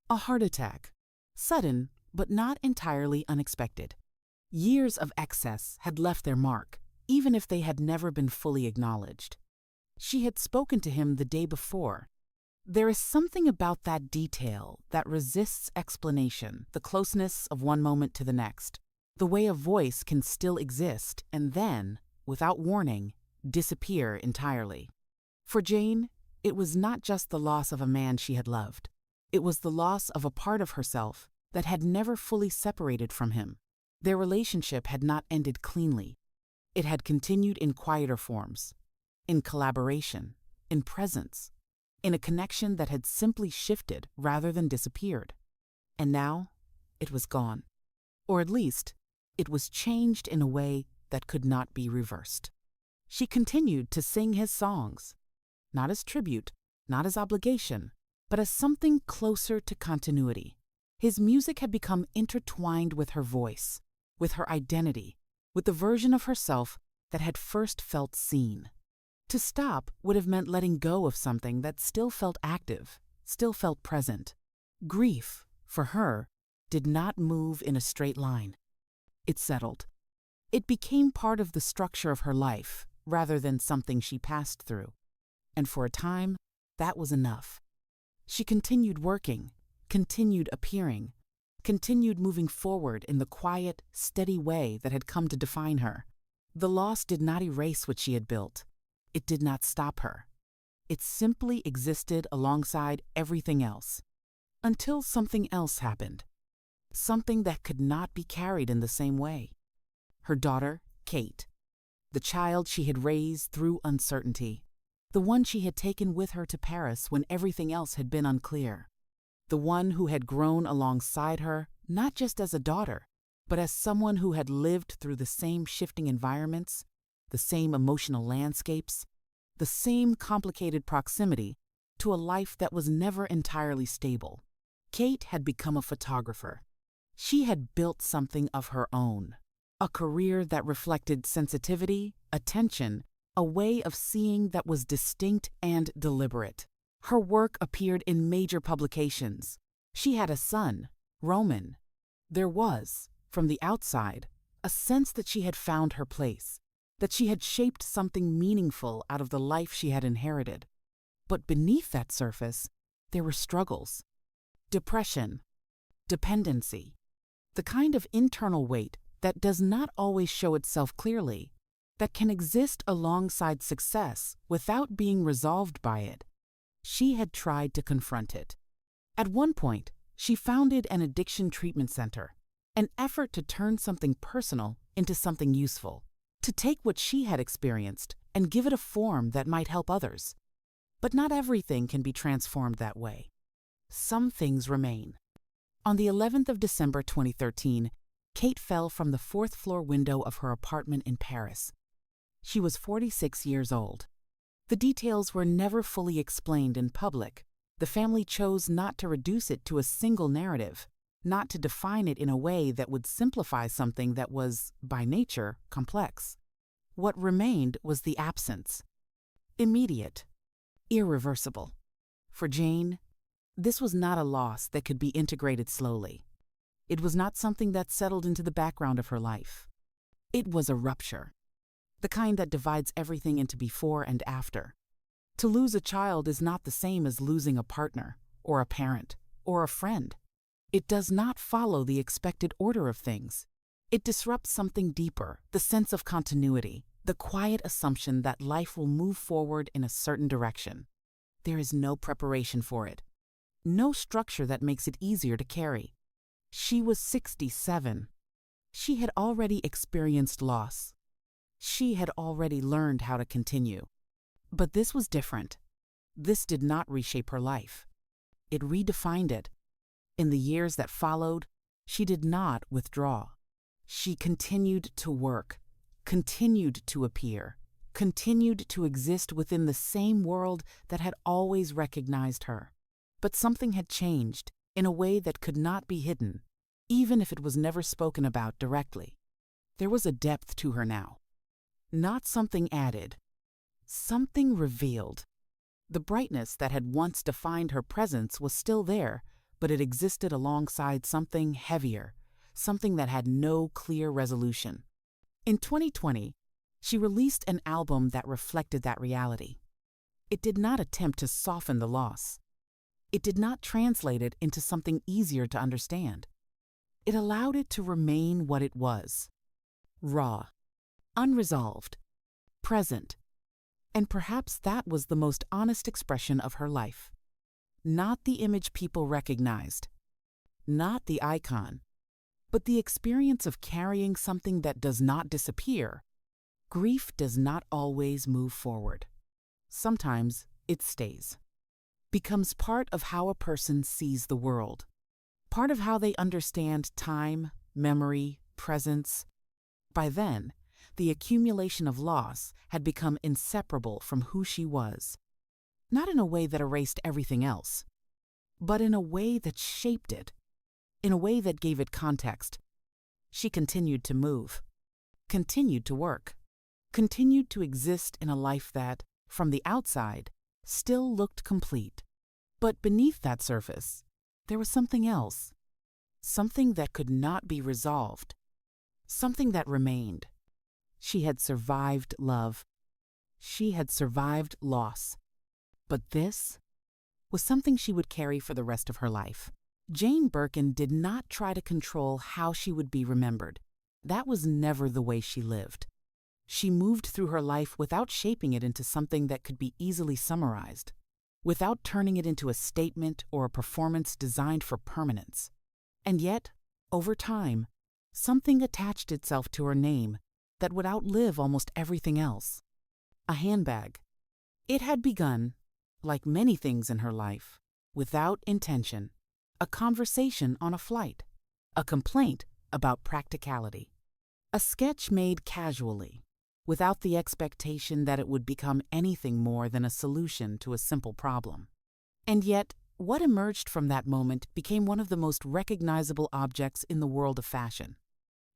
A heart attack, sudden but not entirely unexpected. Years of excess had left their mark, even if they had never been fully acknowledged. She had spoken to him the day before. There is something about that detail that resists explanation, the closeness of one moment to the next, the way a voice can still exist and then, without warning, disappear entirely. For Jane, it was not just the loss of a man she had loved. It was the loss of a part of herself that had never fully separated from him. Their relationship had not ended cleanly. It had continued in quieter forms, in collaboration, in presence, in a connection that had simply shifted rather than disappeared. And now, it was gone. Or at least, it was changed in a way that could not be reversed. She continued to sing his songs, not as tribute, not as obligation, but as something closer to continuity. His music had become intertwined with her voice, with her identity, with the version of herself that had first felt seen. To stop would have meant letting go of something that still felt active, still felt present. Grief, for her, did not move in a straight line. It settled. It became part of the structure of her life, rather than something she passed through. And for a time, that was enough. She continued working, continued appearing, continued moving forward in the quiet, steady way that had come to define her. The loss did not erase what she had built. It did not stop her. It simply existed alongside everything else, until something else happened. Something that could not be carried in the same way. Her daughter, Kate. The child she had raised through uncertainty. The one she had taken with her to Paris when everything else had been unclear. The one who had grown alongside her, not just as a daughter, but as someone who had lived through the same shifting environments, the same emotional landscapes, the same complicated proximity to a life that was never entirely stable. Kate had become a photographer. She had built something of her own, a career that reflected sensitivity, attention, a way of seeing that was distinct and deliberate. Her work appeared in major publications. She had a son, Roman. There was, from the outside, a sense that she had found her place, that she had shaped something meaningful out of the life she had inherited. But beneath that surface, there were struggles, depression, dependency, the kind of internal weight that does not always show itself clearly, that can exist alongside success without being resolved by it. She had tried to confront it. At one point, she founded an addiction treatment center, an effort to turn something personal into something useful, to take what she had experienced and give it a form that might help others. But not everything can be transformed that way. Some things remain. On the 11th of December 2013, Kate fell from the fourth-floor window of her apartment in Paris. She was 46 years old. The details were never fully explained in public. The family chose not to reduce it to a single narrative, not to define it in a way that would simplify something that was, by nature, complex. What remained was the absence. Immediate. Irreversible. For Jane, this was not a loss that could be integrated slowly. It was not something that settled into the background of her life. It was a rupture, the kind that divides everything into before and after. To lose a child is not the same as losing a partner, or a parent, or a friend. It does not follow the expected order of things. It disrupts something deeper, the sense of continuity, the quiet assumption that life will move forward in a certain direction. There is no preparation for it, no structure that makes it easier to carry. She was 67. She had already experienced loss. She had already learned how to continue. But this was different. This did not reshape her life. It redefined it. In the years that followed, she did not withdraw. She continued to work, continued to appear, continued to exist within the same world that had always recognized her. But something had changed in a way that could not be hidden, even if it was never spoken about directly. There was a depth to her now. Not something added, something revealed. The brightness that had once defined her presence was still there, but it existed alongside something heavier, something that had no clear resolution. In 2020, she released an album that reflected that reality. It did not attempt to soften the loss. It did not translate it into something easier to understand. It allowed it to remain what it was: raw, unresolved, present. And perhaps that was the most honest expression of her life. Not the image people recognized, not the icon, but the experience of carrying something that does not disappear. Grief does not always move forward. Sometimes it stays, becomes part of how a person sees the world, part of how they understand time, memory, presence. By then, the accumulation of loss had become inseparable from who she was. Not in a way that erased everything else, but in a way that shaped it, in a way that gave it context. She continued to move, continued to work, continued to exist in a life that, from the outside, still looked complete. But beneath that surface, there was something else, something that could not be resolved, something that remained. She had survived love. She had survived loss. But this was something she would carry for the rest of her life. Jane Birkin did not try to control how she would be remembered. That was never the way she lived. She moved through her life without shaping it into something that could be easily summarized, without turning it into a statement or a performance designed for permanence. And yet, over time, something attached itself to her name that would outlive almost everything else. A handbag. It had begun, like many things in her life, without intention. A conversation on a flight. A complaint about practicality. A sketch made casually, without the expectation that it would become anything more than a solution to a simple problem. And yet, what emerged from that moment became one of the most recognizable objects in the world of fashion.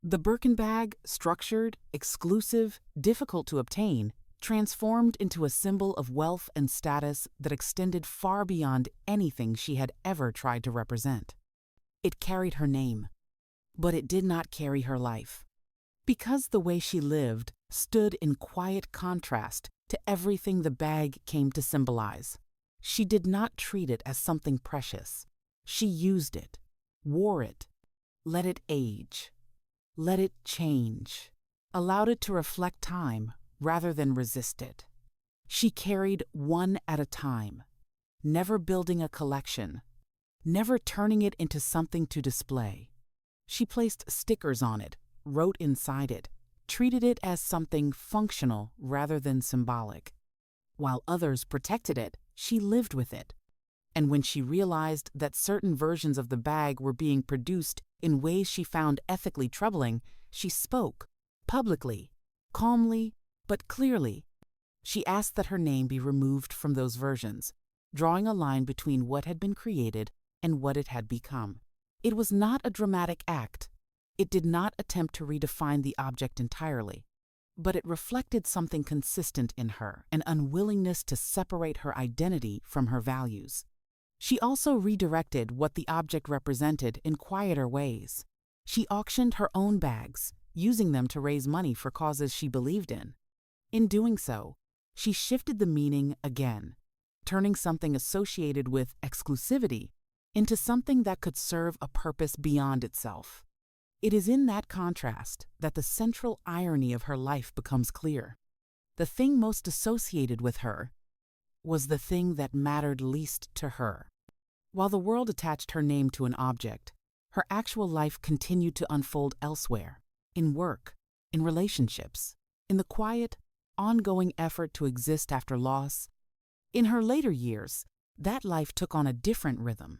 The Birkin bag, structured, exclusive, difficult to obtain, transformed into a symbol of wealth and status that extended far beyond anything she had ever tried to represent. It carried her name, but it did not carry her life. Because the way she lived stood in quiet contrast to everything the bag came to symbolize. She did not treat it as something precious. She used it, wore it, let it age, let it change, allowed it to reflect time rather than resist it. She carried one at a time, never building a collection, never turning it into something to display. She placed stickers on it, wrote inside it, treated it as something functional rather than symbolic. While others protected it, she lived with it. And when she realized that certain versions of the bag were being produced in ways she found ethically troubling, she spoke, publicly, calmly, but clearly. She asked that her name be removed from those versions, drawing a line between what had been created and what it had become. It was not a dramatic act. It did not attempt to redefine the object entirely, but it reflected something consistent in her, an unwillingness to separate her identity from her values. She also redirected what the object represented in quieter ways. She auctioned her own bags, using them to raise money for causes she believed in. In doing so, she shifted the meaning again, turning something associated with exclusivity into something that could serve a purpose beyond itself. It is in that contrast that the central irony of her life becomes clear. The thing most associated with her was the thing that mattered least to her. While the world attached her name to an object, her actual life continued to unfold elsewhere, in work, in relationships, in the quiet, ongoing effort to exist after loss. In her later years, that life took on a different rhythm.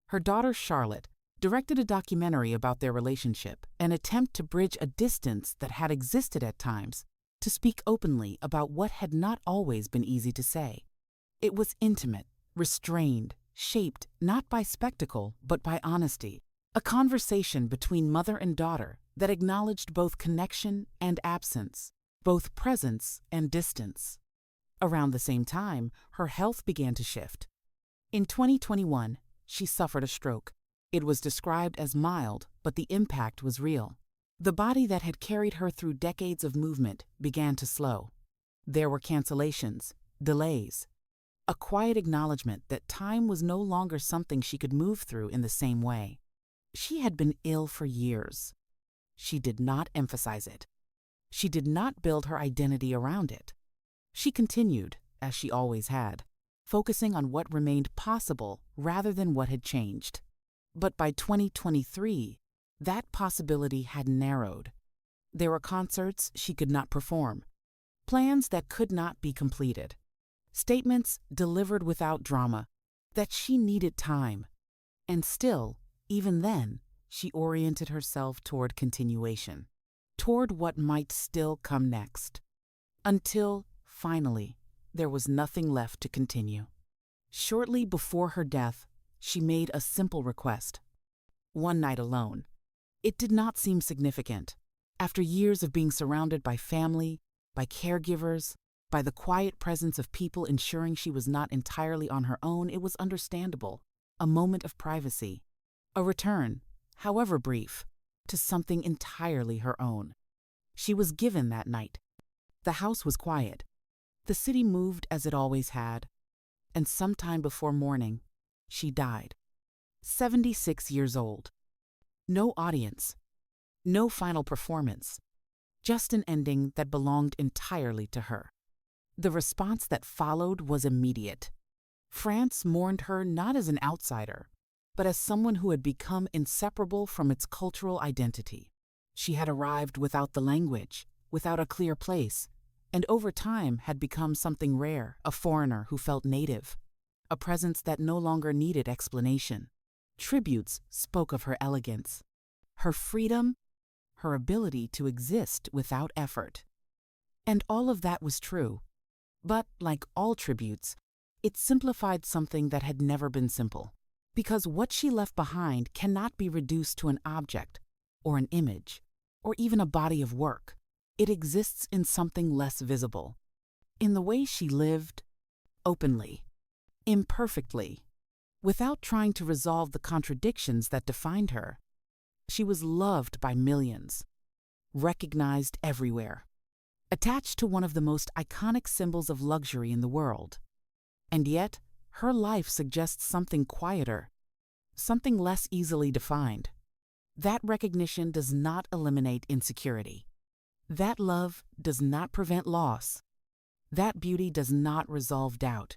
Her daughter Charlotte directed a documentary about their relationship, an attempt to bridge a distance that had existed at times, to speak openly about what had not always been easy to say. It was intimate, restrained, shaped not by spectacle but by honesty, a conversation between mother and daughter that acknowledged both connection and absence, both presence and distance. Around the same time, her health began to shift. In 2021, she suffered a stroke. It was described as mild, but the impact was real. The body that had carried her through decades of movement began to slow. There were cancellations, delays, a quiet acknowledgement that time was no longer something she could move through in the same way. She had been ill for years. She did not emphasize it. She did not build her identity around it. She continued, as she always had, focusing on what remained possible rather than what had changed. But by 2023, that possibility had narrowed. There were concerts she could not perform, plans that could not be completed, statements delivered without drama, that she needed time. And still, even then, she oriented herself toward continuation, toward what might still come next. Until, finally, there was nothing left to continue. Shortly before her death, she made a simple request. One night alone. It did not seem significant. After years of being surrounded by family, by caregivers, by the quiet presence of people ensuring she was not entirely on her own, it was understandable. A moment of privacy. A return, however brief, to something entirely her own. She was given that night. The house was quiet. The city moved as it always had. And sometime before morning, she died. 76 years old. No audience. No final performance. Just an ending that belonged entirely to her. The response that followed was immediate. France mourned her not as an outsider, but as someone who had become inseparable from its cultural identity. She had arrived without the language, without a clear place, and over time had become something rare, a foreigner who felt native, a presence that no longer needed explanation. Tributes spoke of her elegance, her freedom, her ability to exist without effort. And all of that was true. But, like all tributes, it simplified something that had never been simple. Because what she left behind cannot be reduced to an object, or an image, or even a body of work. It exists in something less visible. In the way she lived, openly, imperfectly, without trying to resolve the contradictions that defined her. She was loved by millions, recognized everywhere, attached to one of the most iconic symbols of luxury in the world. And yet, her life suggests something quieter, something less easily defined. That recognition does not eliminate insecurity. That love does not prevent loss. That beauty does not resolve doubt.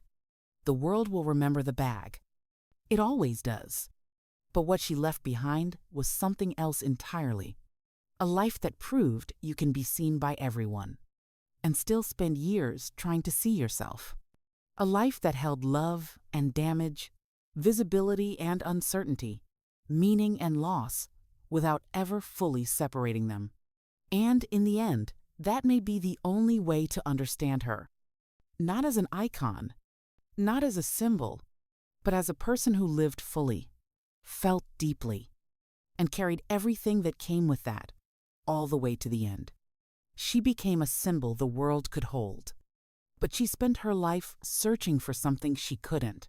The world will remember the bag. It always does. But what she left behind was something else entirely. A life that proved you can be seen by everyone and still spend years trying to see yourself. A life that held love and damage, visibility and uncertainty, meaning and loss, without ever fully separating them. And in the end, that may be the only way to understand her. Not as an icon, not as a symbol, but as a person who lived fully, felt deeply, and carried everything that came with that, all the way to the end. She became a symbol the world could hold. But she spent her life searching for something she couldn't.